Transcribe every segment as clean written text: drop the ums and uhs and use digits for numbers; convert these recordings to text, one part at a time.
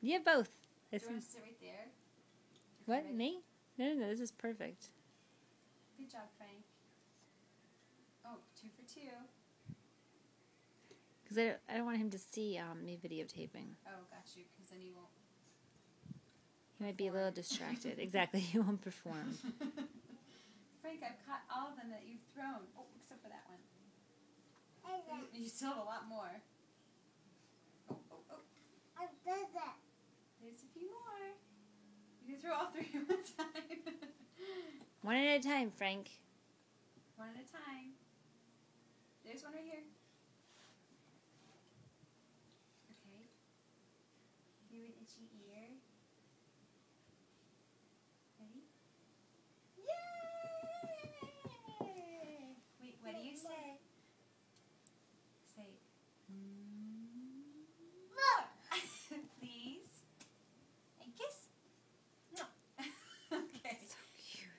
Yeah, both. Do you want to sit right there? What, me? No, this is perfect. Good job, Frank. Oh, 2 for 2. Because I don't want him to see me videotaping. Oh, got you, because then you won't. He might be a little distracted. Exactly, he won't perform. Frank, I've caught all of them that you've thrown. Oh, except for that one. You still have a lot more. Oh. There's a few more. You can throw all 3 at one time. One at a time, Frank. One at a time. There's one right here. Okay. Give you an itchy ear. Ready? Yay! Wait, what do you say? Say, please. And kiss. No. Okay. So cute.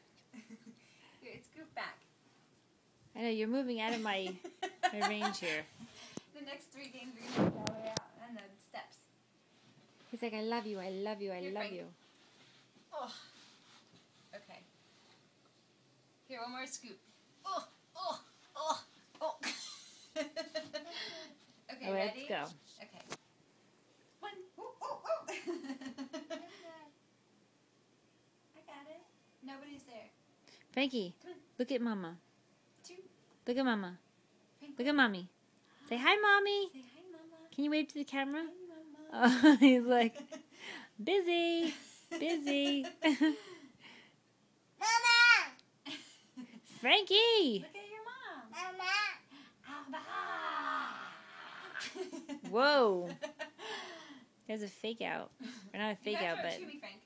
Here, it's scoop back. I know, you're moving out of my range here. The next 3 games are going to be all the way out. And the steps. He's like, I love you, I love you, I Here, love Frank. you. Oh. Okay. Here, one more scoop. Oh. Okay, Let's ready? go. Okay. 1. Oh. I got it. Nobody's there. Frankie, Come on. look at Mama. 2. Look at Mama. Frank, Look at Mommy. Say hi, Mommy. say hi, Mama. Can you wave to the camera? Hi, Mama. Oh, he's like, busy. Frankie! Look at your mom. Whoa. There's a fake out. Or not a fake out, but Me, Frank.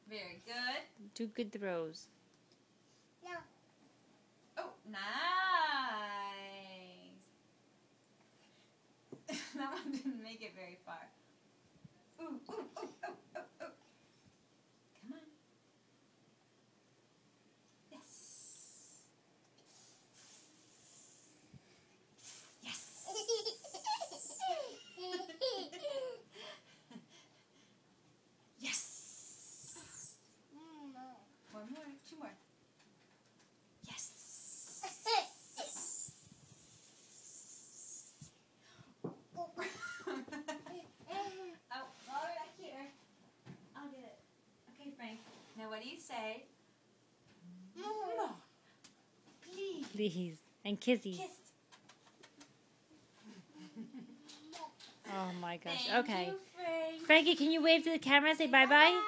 Very good. 2 good throws. Oh, nice. That one didn't make it very far. Ooh. Come on. Yes. Yes. Yes. One more. 2 more. Yes. Oh, all the way back here. I'll get it. Okay, Frank. Now what do you say? No. Please. Please. And kissy. Kiss. Oh my gosh. Thank Okay. you, Frank. Frankie, can you wave to the camera? Say bye-bye?